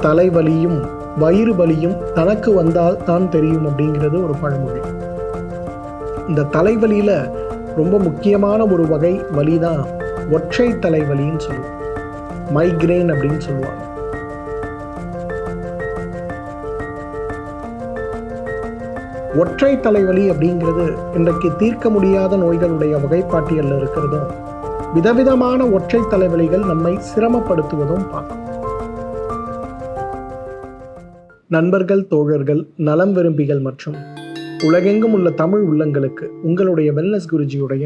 தலைவலியும் வயிறு வலியும் தனக்கு வந்தால் தான் தெரியும் அப்படிங்கிறது ஒரு பழமொழி. இந்த தலைவலியில் ரொம்ப முக்கியமான ஒரு வகை வலி தான் ஒற்றை தலைவலின்னு சொல்லுவோம், மைக்ரேன் அப்படின்னு சொல்லுவாங்க. ஒற்றை தலைவலி அப்படிங்கிறது இன்றைக்கு தீர்க்க முடியாத நோய்களுடைய வகைப்பாட்டியலில் இருக்கிறதும், விதவிதமான ஒற்றை தலைவலிகள் நம்மை சிரமப்படுத்துவதும் பார்க்கும். நண்பர்கள், தோழர்கள், நலம் விரும்பிகள் மற்றும் உலகெங்கும் உள்ள தமிழ் உள்ளங்களுக்கு உங்களுடைய வெல்னஸ் குருஜியுடைய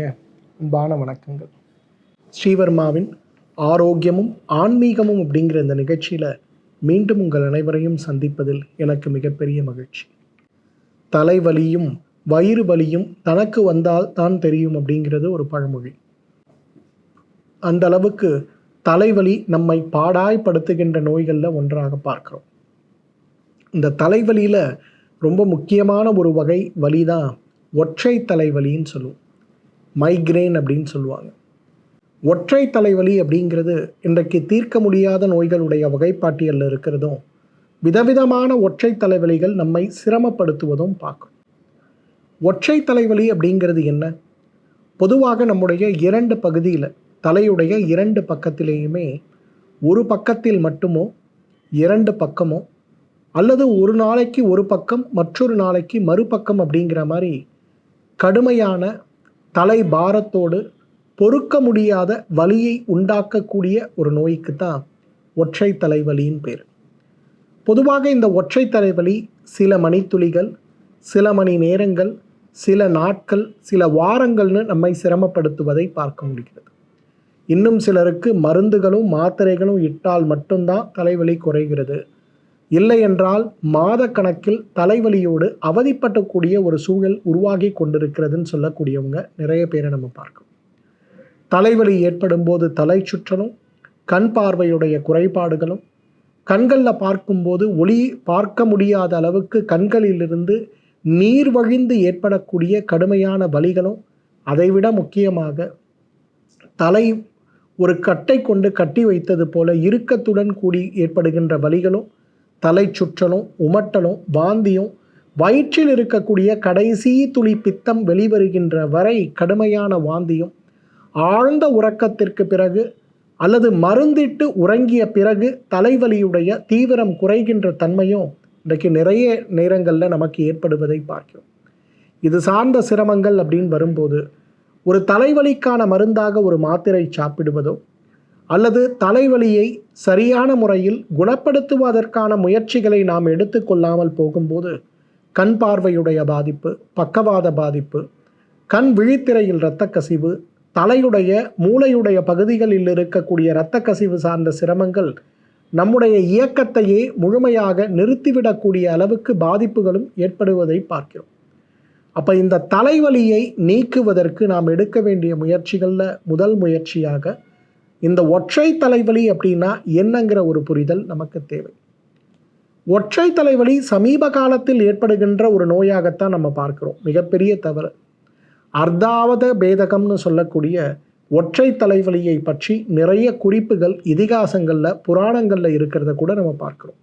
அன்பான வணக்கங்கள். ஸ்ரீவர்மாவின் ஆரோக்கியமும் ஆன்மீகமும் அப்படிங்கிற இந்த நிகழ்ச்சியில் மீண்டும் உங்கள் அனைவரையும் சந்திப்பதில் எனக்கு மிகப்பெரிய மகிழ்ச்சி. தலைவலியும் வயிறு வலியும் தனக்கு வந்தால் தான் தெரியும் அப்படிங்கிறது ஒரு பழமொழி. அந்த அளவுக்கு தலைவலி நம்மை பாடாய்படுத்துகின்ற நோய்களில் ஒன்றாக பார்க்கிறோம். இந்த தலைவலியில் ரொம்ப முக்கியமான ஒரு வகை வலி தான் ஒற்றை தலைவலின்னு சொல்லுவோம், மைக்ரேன் அப்படின்னு சொல்லுவாங்க. ஒற்றை தலைவலி அப்படிங்கிறது இன்றைக்கு தீர்க்க முடியாத நோய்களுடைய வகைப்பாட்டியலில் இருக்கிறதும், விதவிதமான ஒற்றை தலைவலிகள் நம்மை சிரமப்படுத்துவதும் பார்க்கும். ஒற்றை தலைவலி அப்படிங்கிறது என்ன? பொதுவாக நம்முடைய இரண்டு பகுதியில், தலையுடைய இரண்டு பக்கத்திலேயுமே ஒரு பக்கத்தில் மட்டுமோ இரண்டு பக்கமோ அல்லது ஒரு நாளைக்கு ஒரு பக்கம் மற்றொரு நாளைக்கு மறுபக்கம் அப்படிங்கிற மாதிரி கடுமையான தலை பாரத்தோடு பொறுக்க முடியாத வலியை உண்டாக்கக்கூடிய ஒரு நோய்க்கு தான் ஒற்றை தலைவலியின் பேர். பொதுவாக இந்த ஒற்றை தலைவலி சில மணித்துளிகள், சில மணி நேரங்கள், சில நாட்கள், சில வாரங்கள்னு நம்மை சிரமப்படுத்துவதை பார்க்க முடிகிறது. இன்னும் சிலருக்கு மருந்துகளும் மாத்திரைகளும் இட்டால் மட்டும்தான் தலைவலி குறைகிறது, இல்லை என்றால் மாத கணக்கில் தலைவலியோடு அவதிப்படக்கூடிய ஒரு சூழல் உருவாகி கொண்டிருக்கிறதுன்னு சொல்லக்கூடியவங்க நிறைய பேரை நம்ம பார்க்கணும். தலைவலி ஏற்படும் போது தலை சுற்றலும், கண் பார்வையுடைய குறைபாடுகளும், கண்களில் பார்க்கும்போது ஒளி பார்க்க முடியாத அளவுக்கு கண்களிலிருந்து நீர் வழிந்து ஏற்படக்கூடிய கடுமையான வலிகளும், அதைவிட முக்கியமாக தலை ஒரு கட்டை கொண்டு கட்டி வைத்தது போல இறுக்கத்துடன் கூடி ஏற்படுகின்ற வலிகளும், தலை சுற்றலும், உமட்டலும், வாந்தியும், வயிற்றில் இருக்கக்கூடிய கடைசி துளி பித்தம் வெளிவருகின்ற வரை கடுமையான வாந்தியும், ஆழ்ந்த உறக்கத்திற்கு பிறகு அல்லது மருந்திட்டு உறங்கிய பிறகு தலைவலியுடைய தீவிரம் குறைகின்ற தன்மையும் இன்றைக்கு நிறைய நேரங்களில் நமக்கு ஏற்படுவதை பார்க்கிறோம். இது சார்ந்த சிரமங்கள் அப்படின்னு வரும்போது ஒரு தலைவலிக்கான மருந்தாக ஒரு மாத்திரை சாப்பிடுவதோ அல்லது தலைவலியை சரியான முறையில் குணப்படுத்துவதற்கான முயற்சிகளை நாம் எடுத்துக்கொள்ளாமல் போகும்போது கண் பார்வையுடைய பாதிப்பு, பக்கவாத பாதிப்பு, கண் விழித்திரையில் இரத்த கசிவு, தலையுடைய மூளையுடைய பகுதிகளில் இருக்கக்கூடிய இரத்த கசிவு சார்ந்த சிரமங்கள் நம்முடைய இயக்கத்தையே முழுமையாக நிறுத்திவிடக்கூடிய அளவுக்கு பாதிப்புகளும் ஏற்படுவதை பார்க்கிறோம். அப்போ இந்த தலைவலியை நீக்குவதற்கு நாம் எடுக்க வேண்டிய முயற்சிகளில் முதல் முயற்சியாக இந்த ஒற்றை தலைவலி அப்படின்னா என்னங்கிற ஒரு புரிதல் நமக்கு தேவை. ஒற்றை தலைவலி சமீப காலத்தில் ஏற்படுகின்ற ஒரு நோயாகத்தான் நம்ம பார்க்கிறோம். மிகப்பெரிய தவறு. அர்த்தாவத பேதகம்னு சொல்லக்கூடிய ஒற்றை தலைவலியை பற்றி நிறைய குறிப்புகள் இதிகாசங்களில், புராணங்களில் இருக்கிறத கூட நம்ம பார்க்கிறோம்.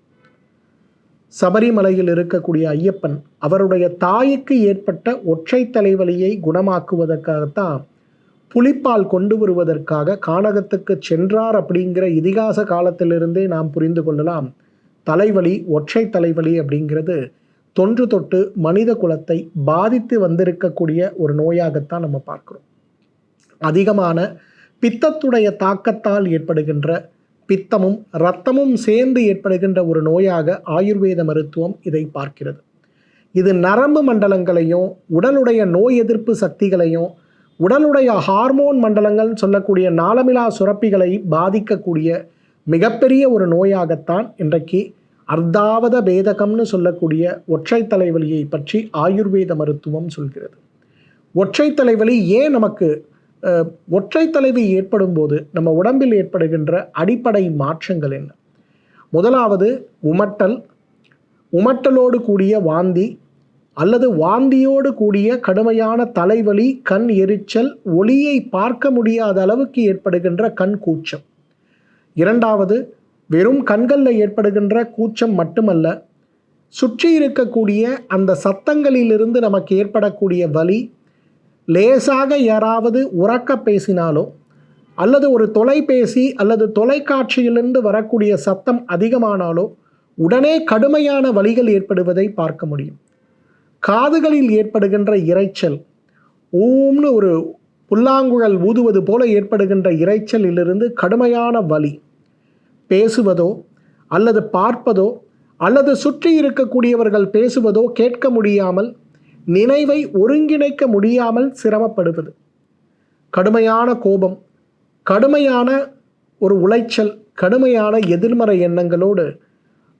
சபரிமலையில் இருக்கக்கூடிய ஐயப்பன் அவருடைய தாய்க்கு ஏற்பட்ட ஒற்றை தலைவலியை குணமாக்குவதற்காகத்தான் புலிப்பால் கொண்டு வருவதற்காக கானகத்துக்கு சென்றார் அப்படிங்கிற இதிகாச காலத்திலிருந்தே நாம் புரிந்து கொள்ளலாம். தலைவலி, ஒற்றை தலைவலி அப்படிங்கிறது தொன்று தொட்டு மனித குலத்தை பாதித்து வந்திருக்கக்கூடிய ஒரு நோயாகத்தான் நம்ம பார்க்கிறோம். அதிகமான பித்தத்துடைய தாக்கத்தால் ஏற்படுகின்ற, பித்தமும் இரத்தமும் சேர்ந்து ஏற்படுகின்ற ஒரு நோயாக ஆயுர்வேத மருத்துவம் இதை பார்க்கிறது. இது நரம்பு மண்டலங்களையும் உடலுடைய நோய் எதிர்ப்பு சக்திகளையும் உடலுடைய ஹார்மோன் மண்டலங்கள் சொல்லக்கூடிய நாளமிலா சுரப்பிகளை பாதிக்கக்கூடிய மிகப்பெரிய ஒரு நோயாகத்தான் இன்றைக்கு அர்த்தாவத பேதகம்னு சொல்லக்கூடிய ஒற்றை தலைவலியை பற்றி ஆயுர்வேத மருத்துவம் சொல்கிறது. ஒற்றை தலைவலி ஏன் நமக்கு ஒற்றை தலைவலி ஏற்படும் போது நம்ம உடம்பில் ஏற்படுகின்ற அடிப்படை மாற்றங்கள் என்ன? முதலாவது உமட்டலோடு கூடிய வாந்தி அல்லது வாந்தியோடு கூடிய கடுமையான தலைவலி, கண் எரிச்சல், ஒளியை பார்க்க முடியாத அளவுக்கு ஏற்படுகின்ற கண் கூச்சம். இரண்டாவது வெறும் கண்களில் ஏற்படுகின்ற கூச்சம் மட்டுமல்ல, சுற்றி இருக்கக்கூடிய அந்த சத்தங்களிலிருந்து நமக்கு ஏற்படக்கூடிய வலி, லேசாக யாராவது உரக்க பேசினாலோ அல்லது ஒரு தொலைபேசி அல்லது தொலைக்காட்சியிலிருந்து வரக்கூடிய சத்தம் அதிகமானாலோ உடனே கடுமையான வலிகள் ஏற்படுவதை பார்க்க முடியும். காதுகளில் ஏற்படுகின்ற இரைச்சல், ஊம்னு ஒரு புல்லாங்குழல் ஊதுவது போல ஏற்படுகின்ற இரைச்சலிலிருந்து கடுமையான வலி, பேசுவதோ அல்லது பார்ப்பதோ அல்லது சுற்றி இருக்கக்கூடியவர்கள் பேசுவதோ கேட்க முடியாமல், நினைவை ஒருங்கிணைக்க முடியாமல் சிரமப்படுவது, கடுமையான கோபம், கடுமையான ஒரு உளைச்சல், கடுமையான எதிர்மறை எண்ணங்களோடு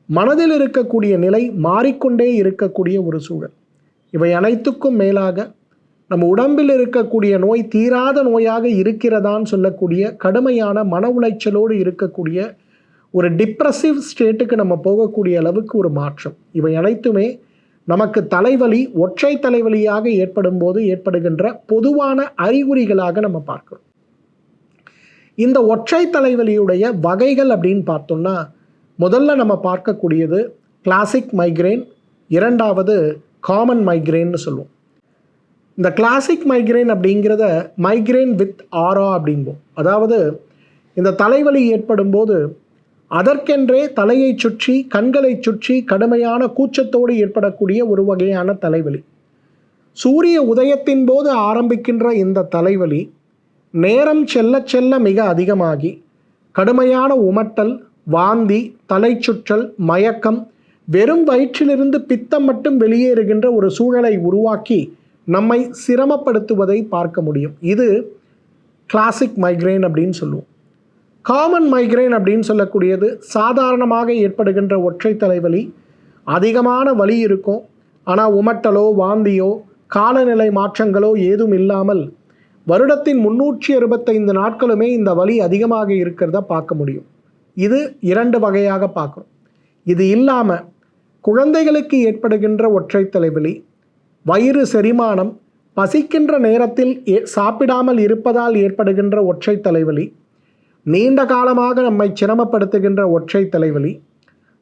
மனதில் இருக்கக்கூடிய நிலை மாறிக்கொண்டே இருக்கக்கூடிய ஒரு சூழல். இவை அனைத்துக்கும் மேலாக நம்ம உடம்பில் இருக்கக்கூடிய நோய் தீராத நோயாக இருக்கிறதான்னு சொல்லக்கூடிய கடுமையான மன உளைச்சலோடு இருக்கக்கூடிய ஒரு டிப்ரெசிவ் ஸ்டேட்டுக்கு நம்ம போகக்கூடிய அளவுக்கு ஒரு மாற்றம். இவை அனைத்துமே நமக்கு தலைவலி, ஒற்றை தலைவலியாக ஏற்படும் போது ஏற்படுகின்ற பொதுவான அறிகுறிகளாக நம்ம பார்க்கிறோம். இந்த ஒற்றை தலைவலியுடைய வகைகள் அப்படின்னு பார்த்தோம்னா, முதல்ல நம்ம பார்க்கக்கூடியது கிளாசிக் மைக்ரேன், இரண்டாவது காமன் மைக்ரேன்னு சொல்லுவோம். இந்த கிளாசிக் மைக்ரேன் அப்படிங்கிறத மைக்ரேன் வித் ஆரா அப்படிம்போம். அதாவது இந்த தலைவலி ஏற்படும் போது அதற்கென்றே தலையை சுற்றி கண்களை சுற்றி கடுமையான கூச்சத்தோடு ஏற்படக்கூடிய ஒரு வகையான தலைவலி. சூரிய உதயத்தின் போது ஆரம்பிக்கின்ற இந்த தலைவலி நேரம் செல்ல செல்ல மிக அதிகமாகி கடுமையான உமட்டல், வாந்தி, தலை சுற்றல், மயக்கம், வெறும் வயிற்றிலிருந்து பித்தம் மட்டும் வெளியேறுகின்ற ஒரு சூழலை உருவாக்கி நம்மை சிரமப்படுத்துவதை பார்க்க முடியும். இது கிளாசிக் மைக்ரேன் அப்படின்னு சொல்லுவோம். காமன் மைக்ரேன் அப்படின்னு சொல்லக்கூடியது சாதாரணமாக ஏற்படுகின்ற ஒற்றை தலைவலி. அதிகமான வலி இருக்கும், ஆனால் உமட்டலோ வாந்தியோ காலநிலை மாற்றங்களோ ஏதும் இல்லாமல் வருடத்தின் 365 நாட்களுமே இந்த வலி அதிகமாக இருக்கிறத பார்க்க முடியும். இது 2 வகையாக பார்க்குறோம். இது இல்லாமல் குழந்தைகளுக்கு ஏற்படுகின்ற ஒற்றை தலைவலி, வயிறு செரிமானம், பசிக்கின்ற நேரத்தில் சாப்பிடாமல் இருப்பதால் ஏற்படுகின்ற ஒற்றை தலைவலி, நீண்ட காலமாக நம்மை சிரமப்படுத்துகின்ற ஒற்றை தலைவலி,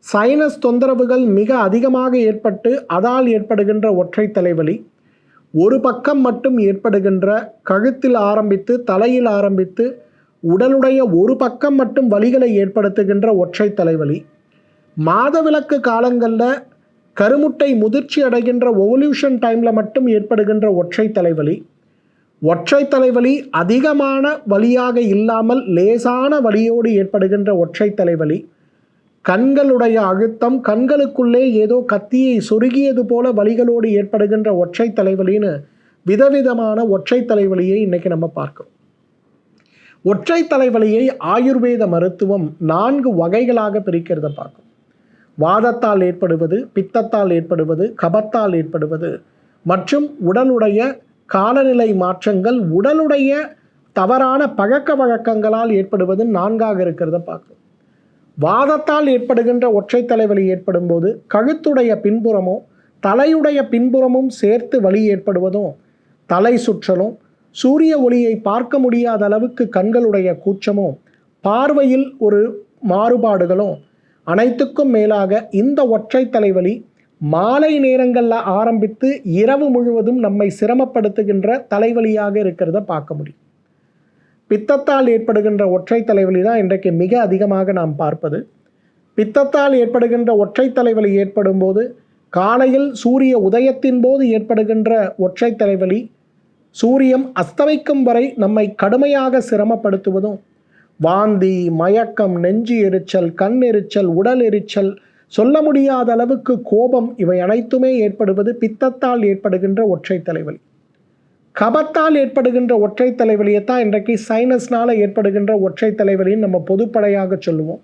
சைனஸ் தொந்தரவுகள் மிக அதிகமாக ஏற்பட்டு அதால் ஏற்படுகின்ற ஒற்றை தலைவலி, ஒரு பக்கம் மட்டும் ஏற்படுகின்ற கழுத்தில் ஆரம்பித்து தலையில் ஆரம்பித்து உடலுடைய ஒரு பக்கம் மட்டும் வலிகளை ஏற்படுத்துகின்ற ஒற்றை தலைவலி, மாதவிலக்கு காலங்களில் கருமுட்டை முதிர்ச்சி அடைகின்ற ஓவல்யூஷன் டைமில் மட்டும் ஏற்படுகின்ற ஒற்றை தலைவலி, ஒற்றை தலைவலி அதிகமான வலியாக இல்லாமல் லேசான வலியோடு ஏற்படுகின்ற ஒற்றை தலைவலி, கண்களுடைய அழுத்தம், கண்களுக்குள்ளே ஏதோ கத்தியை சொருகியது போல வலிகளோடு ஏற்படுகின்ற ஒற்றை தலைவலின்னு விதவிதமான ஒற்றை தலைவலியை இன்றைக்கி நம்ம பார்க்கிறோம். ஒற்றை தலைவலியை ஆயுர்வேத மருத்துவம் 4 வகைகளாக பிரிக்கிறத பார்க்கும். வாதத்தால் ஏற்படுவது, பித்தத்தால் ஏற்படுவது, கபத்தால் ஏற்படுவது மற்றும் உடலுடைய காலநிலை மாற்றங்கள், உடலுடைய தவறான பழக்க வழக்கங்களால் ஏற்படுவது 4ஆக இருக்கிறத பார்க்கும். வாதத்தால் ஏற்படுகின்ற ஒற்றை தலைவலி ஏற்படும் போது கழுத்துடைய பின்புறமும் தலையுடைய பின்புறமும் சேர்த்து வலி ஏற்படுவதும், தலை சுற்றலும், சூரிய ஒளியை பார்க்க முடியாத அளவுக்கு கண்களுடைய கூச்சமும், பார்வையில் ஒரு மாறுபாடுகளும், அனைத்துக்கும் மேலாக இந்த ஒற்றை தலைவலி மாலை நேரங்களில் ஆரம்பித்து இரவு முழுவதும் நம்மை சிரமப்படுத்துகின்ற தலைவலியாக இருக்கிறத பார்க்க முடியும். பித்தத்தால் ஏற்படுகின்ற ஒற்றை தலைவலி தான் இன்றைக்கு மிக அதிகமாக நாம் பார்ப்பது. பித்தத்தால் ஏற்படுகின்ற ஒற்றை தலைவலி ஏற்படும் போது காலையில் சூரிய உதயத்தின் போது ஏற்படுகின்ற ஒற்றை தலைவலி சூரியன் அஸ்தமிக்கும் வரை நம்மை கடுமையாக சிரமப்படுத்துவதும், வாந்தி, மயக்கம், நெஞ்சு எரிச்சல், கண் எரிச்சல், உடல் எரிச்சல், சொல்ல முடியாத அளவுக்கு கோபம், இவை அனைத்துமே ஏற்படுவது பித்தத்தால் ஏற்படுகின்ற ஒற்றை தலைவலி. கபத்தால் ஏற்படுகின்ற ஒற்றை தலைவலியைத்தான் இன்றைக்கு சைனஸ்னால் ஏற்படுகின்ற ஒற்றை தலைவலின்னு நம்ம பொதுப்படையாக சொல்லுவோம்.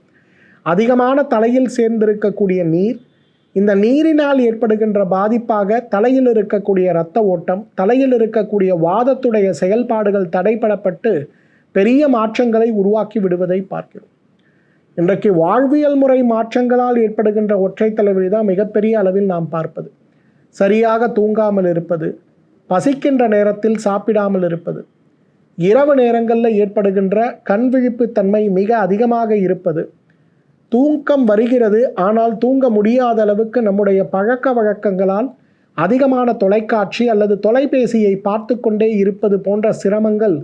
அதிகமான தலையில் சேர்ந்திருக்கக்கூடிய நீர், இந்த நீரினால் ஏற்படுகின்ற பாதிப்பாக தலையில் இருக்கக்கூடிய இரத்த ஓட்டம், தலையில் இருக்கக்கூடிய வாதத்துடைய செயல்பாடுகள் தடைபடப்பட்டு பெரிய மாற்றங்களை உருவாக்கி விடுவதை பார்க்கிறோம். இன்றைக்கு வாழ்வியல் முறை மாற்றங்களால் ஏற்படுகின்ற ஒற்றை தலைவலி தான் மிகப்பெரிய அளவில் நாம் பார்ப்பது. சரியாக தூங்காமல் இருப்பது, பசிக்கின்ற நேரத்தில் சாப்பிடாமல் இருப்பது, இரவு நேரங்களில் ஏற்படுகின்ற கண் விழிப்பு தன்மை மிக அதிகமாக இருப்பது, தூக்கம் வருகிறது, ஆனால் தூங்க முடியாத அளவுக்கு நம்முடைய பழக்க வழக்கங்களால் அதிகமான தொலைக்காட்சி அல்லது தொலைபேசியை பார்த்து கொண்டே இருப்பது போன்ற சிரமங்கள்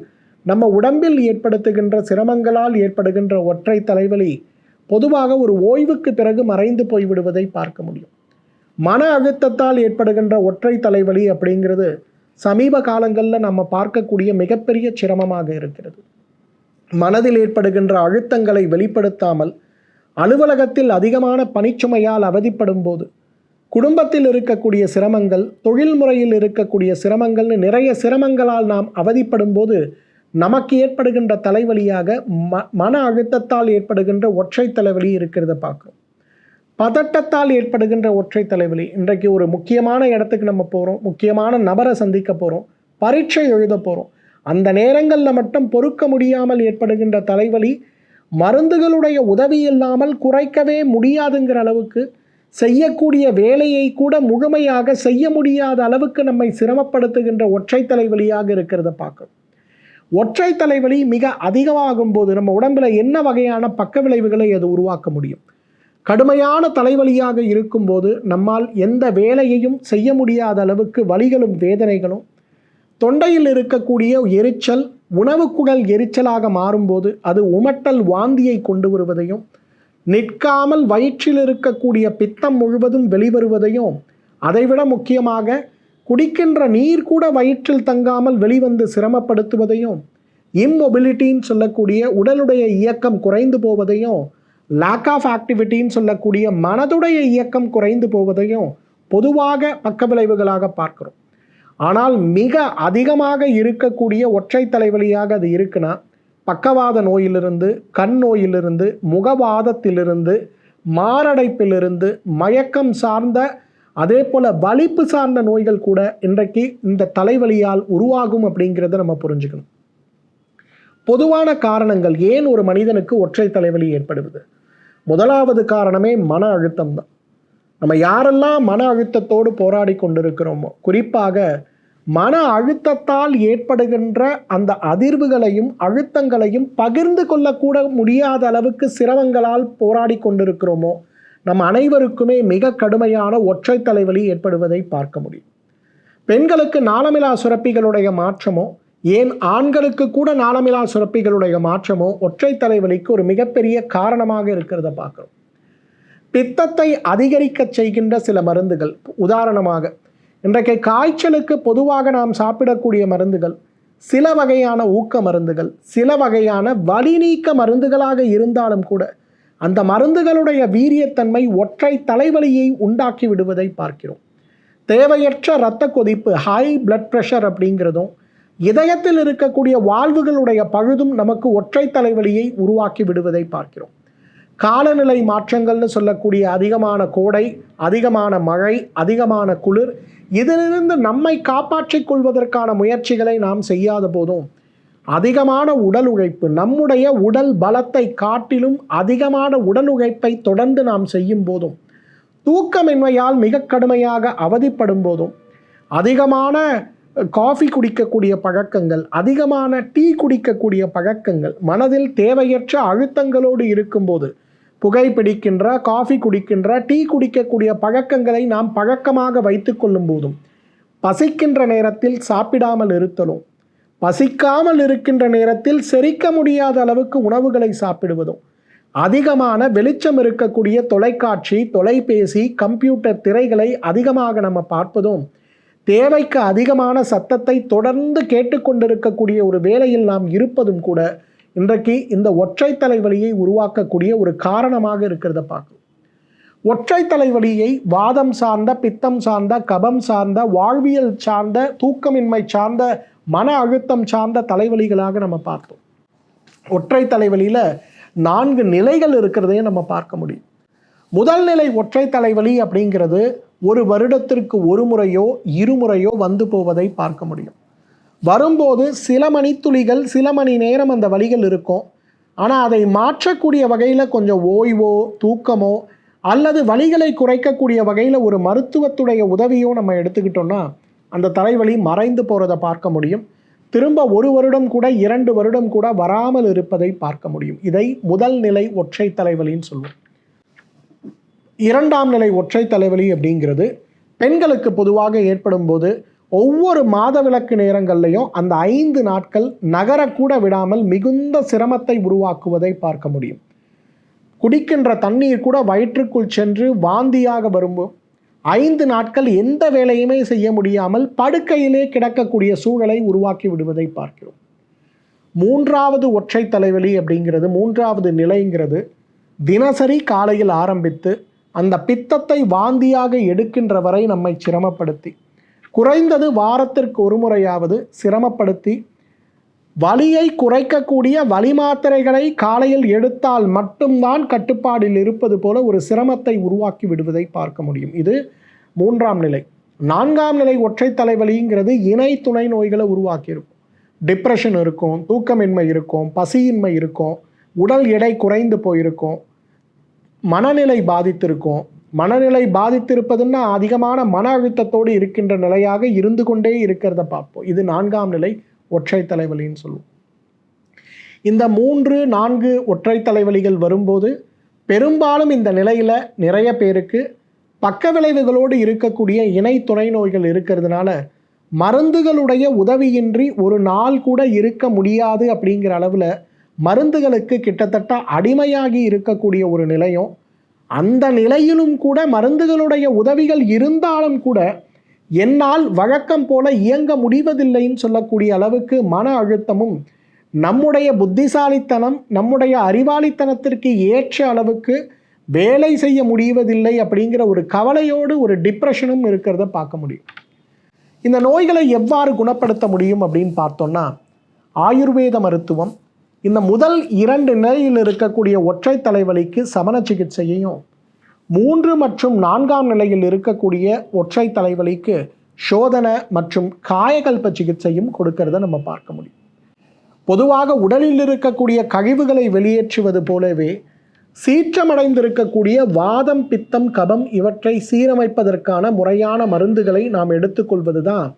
நம்ம உடம்பில் ஏற்படுத்துகின்ற சிரமங்களால் ஏற்படுகின்ற ஒற்றை தலைவலி பொதுவாக ஒரு ஓய்வுக்கு பிறகு மறைந்து போய்விடுவதை பார்க்க முடியும். மன அழுத்தத்தால் ஏற்படுகின்ற ஒற்றை தலைவலி அப்படிங்கிறது சமீப காலங்களில் நம்ம பார்க்கக்கூடிய மிகப்பெரிய சிரமமாக இருக்கிறது. மனதில் ஏற்படுகின்ற அழுத்தங்களை வெளிப்படுத்தாமல் அலுவலகத்தில் அதிகமான பணிச்சுமையால் அவதிப்படும் போது, குடும்பத்தில் இருக்கக்கூடிய சிரமங்கள், தொழில் முறையில் இருக்கக்கூடிய சிரமங்கள்னு நிறைய சிரமங்களால் நாம் அவதிப்படும் போது நமக்கு ஏற்படுகின்ற தலைவலியாக மன அழுத்தத்தால் ஏற்படுகின்ற ஒற்றை தலைவலி இருக்கிறத பார்க்குறோம். பதட்டத்தால் ஏற்படுகின்ற ஒற்றை தலைவலி, இன்றைக்கு ஒரு முக்கியமான இடத்துக்கு நம்ம போகிறோம், முக்கியமான நபரை சந்திக்க போகிறோம், பரீட்சை எழுத போகிறோம், அந்த நேரங்களில் மட்டும் பொறுக்க முடியாமல் ஏற்படுகின்ற தலைவலி மருந்துகளுடைய உதவி இல்லாமல் குறைக்கவே முடியாதுங்கிற அளவுக்கு, செய்யக்கூடிய வேலையை கூட முழுமையாக செய்ய முடியாத அளவுக்கு நம்மை சிரமப்படுத்துகின்ற ஒற்றை தலைவலியாக இருக்கிறத பார்க்கணும். ஒற்றை தலைவலி மிக அதிகமாகும் போது நம்ம உடம்பில் என்ன வகையான பக்க விளைவுகளை அது உருவாக்க முடியும்? கடுமையான தலைவலியாக இருக்கும்போது நம்மால் எந்த வேலையையும் செய்ய முடியாத அளவுக்கு வலிகளும் வேதனைகளும், தொண்டையில் இருக்கக்கூடிய எரிச்சல் உணவுக்குழல் எரிச்சலாக மாறும்போது அது உமட்டல் வாந்தியை கொண்டு வருவதையும், நிற்காமல் வயிற்றில் இருக்கக்கூடிய பித்தம் முழுவதும் வெளிவருவதையும், அதைவிட முக்கியமாக குடிக்கின்ற நீர் கூட வயிற்றில் தங்காமல் வெளிவந்து சிரமப்படுத்துவதையும், இம்மொபிலிட்டின்னு சொல்லக்கூடிய உடலுடைய இயக்கம் குறைந்து போவதையும், லேக் ஆஃப் ஆக்டிவிட்டின்னு சொல்லக்கூடிய மனதுடைய இயக்கம் குறைந்து போவதையும் பொதுவாக பக்க விளைவுகளாக பார்க்கிறோம். ஆனால் மிக அதிகமாக இருக்கக்கூடிய ஒற்றை தலைவலியாக அது இருக்குன்னா, பக்கவாத நோயிலிருந்து, கண் நோயிலிருந்து, முகவாதத்திலிருந்து, மாரடைப்பிலிருந்து, மயக்கம் சார்ந்த அதே போல் வலிப்பு சார்ந்த நோய்கள் கூட இன்றைக்கு இந்த தலைவலியால் உருவாகும் அப்படிங்கிறத நம்ம புரிஞ்சுக்கணும். பொதுவான காரணங்கள் ஏன் ஒரு மனிதனுக்கு ஒற்றை தலைவலி ஏற்படுவது? முதலாவது காரணமே மன அழுத்தம் தான். நம்ம யாரெல்லாம் மன அழுத்தத்தோடு போராடி கொண்டிருக்கிறோமோ, குறிப்பாக மன அழுத்தத்தால் ஏற்படுகின்ற அந்த அதிர்வுகளையும் அழுத்தங்களையும் பகிர்ந்து கொள்ளக்கூட முடியாத அளவுக்கு சிரமங்களால் போராடி கொண்டிருக்கிறோமோ, நம் அனைவருக்குமே மிக கடுமையான ஒற்றை தலைவலி ஏற்படுவதை பார்க்க முடியும். பெண்களுக்கு நாளமிலா சுரப்பிகளுடைய மாற்றமோ, ஏன் ஆண்களுக்கு கூட நாளமிலா சுரப்பிகளுடைய மாற்றமோ ஒற்றை தலைவலிக்கு ஒரு மிகப்பெரிய காரணமாக இருக்கிறத பார்க்குறோம். பித்தத்தை அதிகரிக்க செய்கின்ற சில மருந்துகள், உதாரணமாக இன்றைக்கு காய்ச்சலுக்கு பொதுவாக நாம் சாப்பிடக்கூடிய மருந்துகள் சில வகையான ஊக்க மருந்துகள், சில வகையான வலி நீக்க மருந்துகளாக இருந்தாலும் கூட அந்த மருந்துகளுடைய வீரியத்தன்மை ஒற்றை தலைவலியை உண்டாக்கி விடுவதை பார்க்கிறோம். தேவையற்ற இரத்த கொதிப்பு, ஹை பிளட் ப்ரெஷர் அப்படிங்கிறதும், இதயத்தில் இருக்கக்கூடிய வால்வுகளுடைய பழுதும் நமக்கு ஒற்றை தலைவலியை உருவாக்கி விடுவதை பார்க்கிறோம். காலநிலை மாற்றங்கள்னு சொல்லக்கூடிய அதிகமான கோடை, அதிகமான மழை, அதிகமான குளிர், இதிலிருந்து நம்மை காப்பாற்றிக் கொள்வதற்கான முயற்சிகளை நாம் செய்யாத போதும், அதிகமான உடல் உழைப்பு, நம்முடைய உடல் பலத்தை காட்டிலும் அதிகமான உடல் உழைப்பை தொடர்ந்து நாம் செய்யும் போதும், தூக்கமின்மையால் மிக கடுமையாக அவதிப்படும் போதும், அதிகமான காஃபி குடிக்கக்கூடிய பழக்கங்கள், அதிகமான டீ குடிக்கக்கூடிய பழக்கங்கள், மனதில் தேவையற்ற அழுத்தங்களோடு இருக்கும்போது புகைப்பிடிக்கின்ற, காஃபி குடிக்கின்ற, டீ குடிக்கக்கூடிய பழக்கங்களை நாம் பழக்கமாக வைத்து கொள்ளும் போதும், பசிக்கின்ற நேரத்தில் சாப்பிடாமல் இருத்தலும், பசிக்காமல் இருக்கின்ற நேரத்தில் செரிக்க முடியாத அளவுக்கு உணவுகளை சாப்பிடுவதும், அதிகமான வெளிச்சம் இருக்கக்கூடிய தொலைக்காட்சி, தொலைபேசி, கம்ப்யூட்டர் திரைகளை அதிகமாக நம்ம பார்ப்பதும், தேவைக்கு அதிகமான சத்தத்தை தொடர்ந்து கேட்டுக்கொண்டிருக்கக்கூடிய ஒரு வேளையில் நாம் இருப்பதும் கூட இன்றைக்கு இந்த ஒற்றை தலைவலியை உருவாக்கக்கூடிய ஒரு காரணமாக இருக்கிறத பார்க்கணும். ஒற்றை தலைவலியை வாதம் சார்ந்த, பித்தம் சார்ந்த, கபம் சார்ந்த, வாழ்வியல் சார்ந்த, தூக்கமின்மை சார்ந்த, மன அழுத்தம் சார்ந்த தலைவலிகளாக நம்ம பார்த்தோம். ஒற்றை தலைவலியில் 4 நிலைகள் இருக்கிறதையும் நம்ம பார்க்க முடியும். முதல் நிலை ஒற்றை தலைவலி அப்படிங்கிறது ஒரு வருடத்திற்கு ஒரு முறையோ இருமுறையோ வந்து போவதை பார்க்க முடியும். வரும்போது சில மணித்துளிகள், சில மணி நேரம் அந்த வலிகள் இருக்கும். ஆனால் அதை மாற்றக்கூடிய வகையில் கொஞ்சம் ஓய்வோ, தூக்கமோ, அல்லது வலிகளை குறைக்கக்கூடிய வகையில் ஒரு மருத்துவத்துடைய உதவியோ நம்ம எடுத்துக்கிட்டோம்னா அந்த தலைவலி மறைந்து போகிறத பார்க்க முடியும். திரும்ப 1 வருடம் கூட 2 வருடம் கூட வராமல் இருப்பதை பார்க்க முடியும். இதை முதல் நிலை ஒற்றை தலைவலின்னு சொல்லுவோம். இரண்டாம் நிலை ஒற்றை தலைவலி அப்படிங்கிறது பெண்களுக்கு பொதுவாக ஏற்படும் போது ஒவ்வொரு மாதவிலக்கு நேரங்கள்லையும் அந்த 5 நாட்கள் நகரக்கூட விடாமல் மிகுந்த சிரமத்தை உருவாக்குவதை பார்க்க முடியும். குடிக்கின்ற தண்ணீர் கூட வயிற்றுக்குள் சென்று வாந்தியாக வரும்போது 5 நாட்கள் எந்த வேலையுமே செய்ய முடியாமல் படுக்கையிலே கிடக்கக்கூடிய சூழலை உருவாக்கி விடுவதை பார்க்கிறோம். மூன்றாவது ஒற்றை தலைவலி அப்படிங்கிறது, மூன்றாவது நிலைங்கிறது தினசரி காலையில் ஆரம்பித்து அந்த பித்தத்தை வாந்தியாக எடுக்கின்ற வரை நம்மை சிரமப்படுத்தி, குறைந்தது வாரத்திற்கு ஒரு முறையாவது சிரமப்படுத்தி, வலியை குறைக்கக்கூடிய வலி மாத்திரைகளை காலையில் எடுத்தால் மட்டும்தான் கட்டுப்பாடில் இருப்பது போல ஒரு சிரமத்தை உருவாக்கி விடுவதை பார்க்க முடியும். இது மூன்றாம் நிலை. நான்காம் நிலை ஒற்றை தலைவலிங்கிறது இணை துணை நோய்களை உருவாக்கியிருக்கும். டிப்ரெஷன் இருக்கும், தூக்கமின்மை இருக்கும், பசியின்மை இருக்கும், உடல் எடை குறைந்து போயிருக்கும், மனநிலை பாதித்திருக்கும். மனநிலை பாதித்திருப்பதுன்னா அதிகமான மன அழுத்தத்தோடு இருக்கின்ற நிலையாக இருந்து கொண்டே இருக்கிறத பார்ப்போம். இது நான்காம் நிலை ஒற்றை தலைவலின்னு சொல்லுவோம். இந்த 3, 4 ஒற்றை தலைவலிகள் வரும்போது பெரும்பாலும் இந்த நிலையில் நிறைய பேருக்கு பக்க விளைவுகளோடு இருக்கக்கூடிய இணை துணை நோய்கள் இருக்கிறதுனால மருந்துகளுடைய உதவியின்றி ஒரு நாள் கூட இருக்க முடியாது அப்படிங்கிற அளவில் மருந்துகளுக்கு கிட்டத்தட்ட அடிமையாகி இருக்கக்கூடிய ஒரு நிலையும், அந்த நிலையிலும் கூட மருந்துகளுடைய உதவிகள் இருந்தாலும் கூட என்னால் வழக்கம் போல இயங்க முடிவதில்லைன்னு சொல்லக்கூடிய அளவுக்கு மன அழுத்தமும், நம்முடைய புத்திசாலித்தனம், நம்முடைய அறிவாளித்தனத்திற்கு ஏற்ற அளவுக்கு வேலை செய்ய முடிவதில்லை அப்படிங்கிற ஒரு கவலையோடு ஒரு டிப்ரெஷனும் இருக்கிறத பார்க்க முடியும். இந்த நோய்களை எவ்வாறு குணப்படுத்த முடியும் அப்படின்னு பார்த்தோம்னா, ஆயுர்வேத மருத்துவம் இந்த முதல் 2 நிலையில் இருக்கக்கூடிய ஒற்றை தலைவலிக்கு சமண சிகிச்சையையும், 3 மற்றும் 4ஆம் நிலையில் இருக்கக்கூடிய ஒற்றை தலைவலிக்கு சோதன மற்றும் காயகல்ப சிகிச்சையும் கொடுக்கறத நம்ம பார்க்க முடியும். பொதுவாக உடலில் இருக்கக்கூடிய கழிவுகளை வெளியேற்றுவது போலவே சீற்றமடைந்திருக்கக்கூடிய வாதம், பித்தம், கபம் இவற்றை சீரமைப்பதற்கான முறையான மருந்துகளை நாம் எடுத்துக்கொள்வது தான்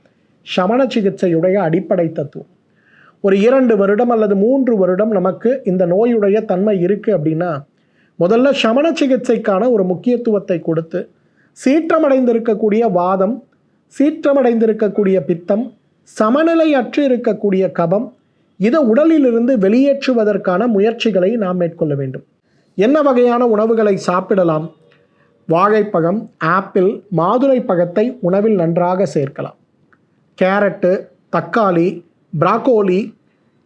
சமண சிகிச்சையுடைய அடிப்படை தத்துவம். ஒரு 2 வருடம் அல்லது 3 வருடம் நமக்கு இந்த நோயுடைய தன்மை இருக்குது அப்படின்னா, முதல்ல சமண சிகிச்சைக்கான ஒரு முக்கியத்துவத்தை கொடுத்து சீற்றமடைந்திருக்கக்கூடிய வாதம், சீற்றமடைந்திருக்கக்கூடிய பித்தம், சமநிலை அற்று இருக்கக்கூடிய கபம், இதை உடலிலிருந்து வெளியேற்றுவதற்கான முயற்சிகளை நாம் மேற்கொள்ள வேண்டும். என்ன வகையான உணவுகளை சாப்பிடலாம்? வாழைப்பழம், ஆப்பிள், மாதுளை பழத்தை உணவில் நன்றாக சேர்க்கலாம். கேரட்டு, தக்காளி, பிராக்கோலி,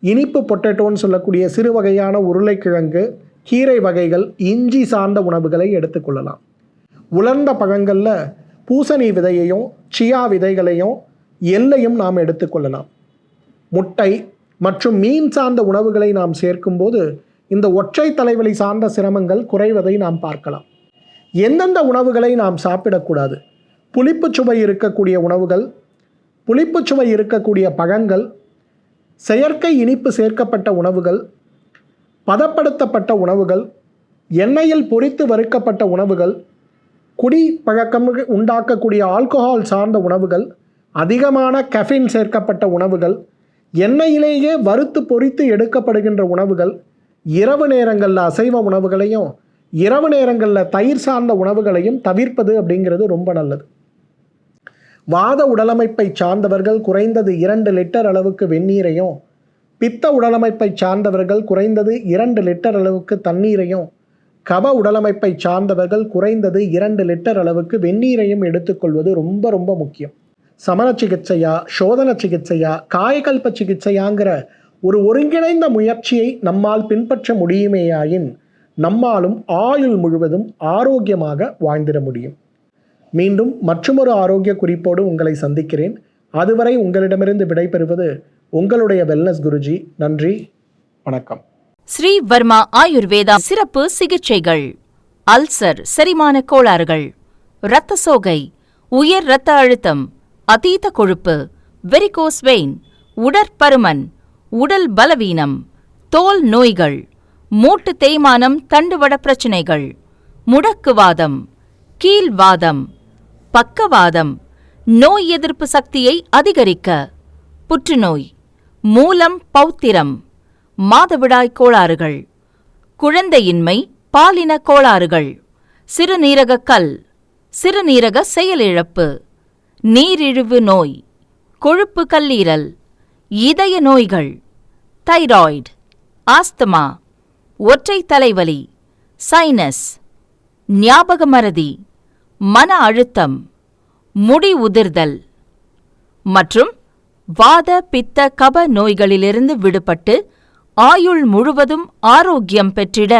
இனிப்பு பொட்டேட்டோன்னு சொல்லக்கூடிய சிறு வகையான உருளைக்கிழங்கு, கீரை வகைகள், இஞ்சி சார்ந்த உணவுகளை எடுத்துக்கொள்ளலாம். உலர்ந்த பழங்களில் பூசணி விதையையும் சியா விதைகளையும் எள்ளையும் நாம் எடுத்துக்கொள்ளலாம். முட்டை மற்றும் மீன் சார்ந்த உணவுகளை நாம் சேர்க்கும்போது இந்த ஒற்றை தலைவலி சார்ந்த சிரமங்கள் குறைவதை நாம் பார்க்கலாம். எந்தெந்த உணவுகளை நாம் சாப்பிடக்கூடாது? புளிப்பு சுவை இருக்கக்கூடிய உணவுகள், புளிப்பு சுவை இருக்கக்கூடிய பழங்கள், செயற்கை இனிப்பு சேர்க்கப்பட்ட உணவுகள், பதப்படுத்தப்பட்ட உணவுகள், எண்ணெயில் பொரித்து வறுக்கப்பட்ட உணவுகள், குடி பழக்கம் உண்டாக்கக்கூடிய ஆல்கஹால் சார்ந்த உணவுகள், அதிகமான கெஃபின் சேர்க்கப்பட்ட உணவுகள், எண்ணெயிலேயே வறுத்து பொரித்து எடுக்கப்படுகின்ற உணவுகள், இரவு நேரங்களில் அசைவ உணவுகளையும் இரவு நேரங்களில் தயிர் சார்ந்த உணவுகளையும் தவிர்ப்பது அப்படிங்கிறது ரொம்ப நல்லது. வாத உடலமைப்பை சார்ந்தவர்கள் குறைந்தது 2 லிட்டர் அளவுக்கு வெந்நீரையும், பித்த உடலமைப்பை சார்ந்தவர்கள் குறைந்தது 2 லிட்டர் அளவுக்கு தண்ணீரையும், கப உடலமைப்பை சார்ந்தவர்கள் குறைந்தது 2 லிட்டர் அளவுக்கு வெந்நீரையும் எடுத்துக்கொள்வது ரொம்ப ரொம்ப முக்கியம். சமண சிகிச்சையா, சோதன சிகிச்சையா, காயகல்ப சிகிச்சையாங்கிற ஒரு ஒருங்கிணைந்த முயற்சியை நம்மால் பின்பற்ற முடியுமேயாயின் நம்மாலும் ஆயுள் முழுவதும் ஆரோக்கியமாக வாழ்ந்திட முடியும். மீண்டும் மற்றொரு ஆரோக்கிய குறிப்போடு உங்களை சந்திக்கிறேன். அதுவரை உங்களிடமிருந்து விடைபெறுவது உங்களுடைய வெல்னஸ் குருஜி. நன்றி, வணக்கம். ஸ்ரீ வர்மா ஆயுர்வேதா சிறப்பு சிகிச்சைகள். அல்சர், செரிமான கோளாறுகள், இரத்த சோகை, உயர் இரத்த அழுத்தம், அதீத கொழுப்பு, வெரிகோஸ் வெயின், உடற்பருமன், உடல் பலவீனம், தோல் நோய்கள், மூட்டு தேய்மானம், தண்டுவட பிரச்சனைகள், முடக்குவாதம், கீழ்வாதம், பக்கவாதம், நோய் எதிர்ப்பு சக்தியை அதிகரிக்க, புற்றுநோய், மூலம், பௌத்திரம், மாதவிடாய் கோளாறுகள், குழந்தையின்மை, பாலின கோளாறுகள், சிறுநீரக கல், சிறுநீரக செயலிழப்பு, நீரிழிவு நோய், கொழுப்பு கல்லீரல், இதய நோய்கள், தைராய்டு, ஆஸ்துமா, ஒற்றை தலைவலி, சைனஸ், ஞாபக மறதி, மன அழுத்தம், முடி உதிர்தல் மற்றும் வாத பித்த கப நோய்களிலிருந்து விடுபட்டு ஆயுள் முழுவதும் ஆரோக்கியம் பெற்றிட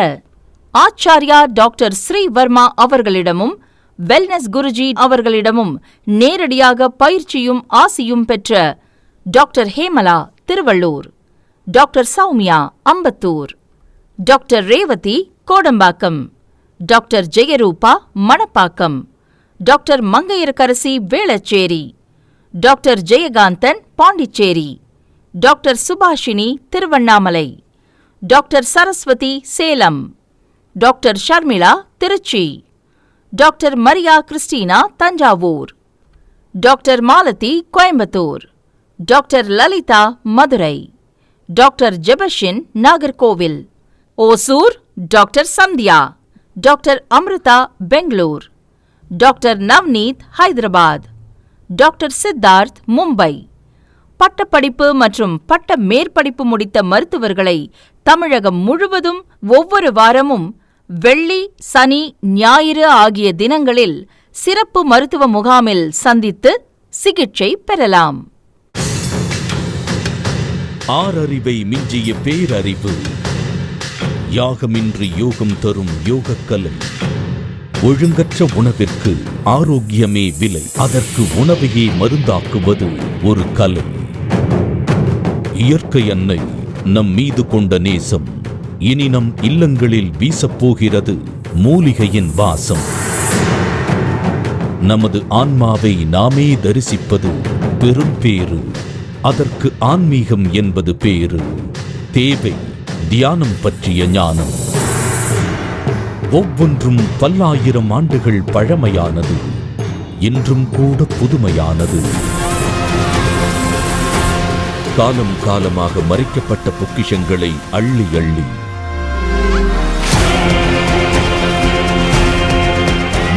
ஆச்சார்யா டாக்டர் ஸ்ரீவர்மா அவர்களிடமும் வெல்னஸ் குருஜி அவர்களிடமும் நேரடியாக பயிற்சியும் ஆசியும் பெற்ற doctor Hemala Tiruvallur, doctor Sowmiya Ambattur, doctor Revathi Kodambakkam, doctor Jayarupa Manapakkam, doctor Mangaiyarkarasi Velachery, doctor Jayakanthan Pondicherry, doctor Subashini Tiruvannamalai, doctor Saraswathi Salem, doctor Sharmila Trichy, doctor Maria Christina Thanjavur, doctor Malathi Coimbatore, doctor Lalitha Madurai, doctor Jebashin Nagercoil, Hosur doctor Sandhya, doctor Amrutha Bangalore, doctor Navneet Hyderabad, doctor Siddharth Mumbai. பட்டப்படிப்பு மற்றும் பட்ட மேற்படிப்பு முடித்த மருத்துவர்களை தமிழகம் முழுவதும் ஒவ்வொரு வாரமும் வெள்ளி, சனி, ஞாயிறு ஆகிய தினங்களில் சிறப்பு மருத்துவ முகாமில் சந்தித்து சிகிச்சை பெறலாம். ஆறறிவை மிஞ்சிய பேரறிவு. யாகமின்றி யோகம் தரும் யோகக்கலை. ஒழுங்கற்ற உணவிற்கு ஆரோக்கியமே விலை. அதற்கு உணவையே மருந்தாக்குவது ஒரு கலை. இயற்கை அன்னை நம் மீது கொண்ட நேசம் இனி நம் இல்லங்களில் வீசப்போகிறது மூலிகையின் வாசம். நமது ஆன்மாவை நாமே தரிசிப்பது பெரும் பேறு. அதற்கு ஆன்மீகம் என்பது பேரு. தேவை தியானம் பற்றிய ஞானம். ஒவ்வொன்றும் பல்லாயிரம் ஆண்டுகள் பழமையானது, இன்றும் கூட புதுமையானது. காலம் காலமாக மறைக்கப்பட்ட பொக்கிஷங்களை அள்ளி அள்ளி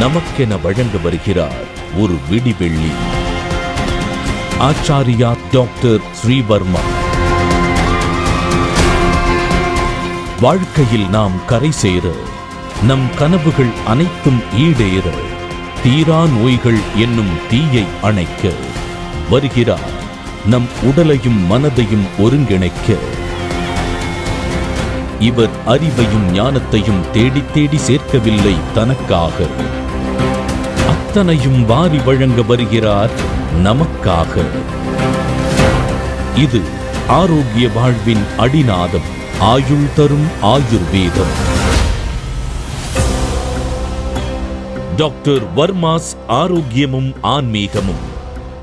நமக்கென வழங்க வருகிறார் ஒரு விடிவெள்ளி. ஆச்சாரியா டாக்டர் ஸ்ரீவர்மா. வாழ்க்கையில் நாம் கரை சேர, நம் கனவுகள் அனைத்தும் ஈடேற, தீரா நோய்கள் என்னும் தீயை அணைக்க வருகிறார் நம் உடலையும் மனதையும் ஒருங்கிணைக்க. இவர் அறிவையும் ஞானத்தையும் தேடி தேடி சேர்க்கவில்லை தனக்காக, அத்தனையும் வாரி வழங்க வருகிறார் நமக்காக. இது ஆரோக்கிய வாழ்வின் அடிநாதம். ஆயுள் தரும் ஆயுர்வேதம். டாக்டர் வர்மாஸ் ஆரோக்கியமும் ஆன்மீகமும்.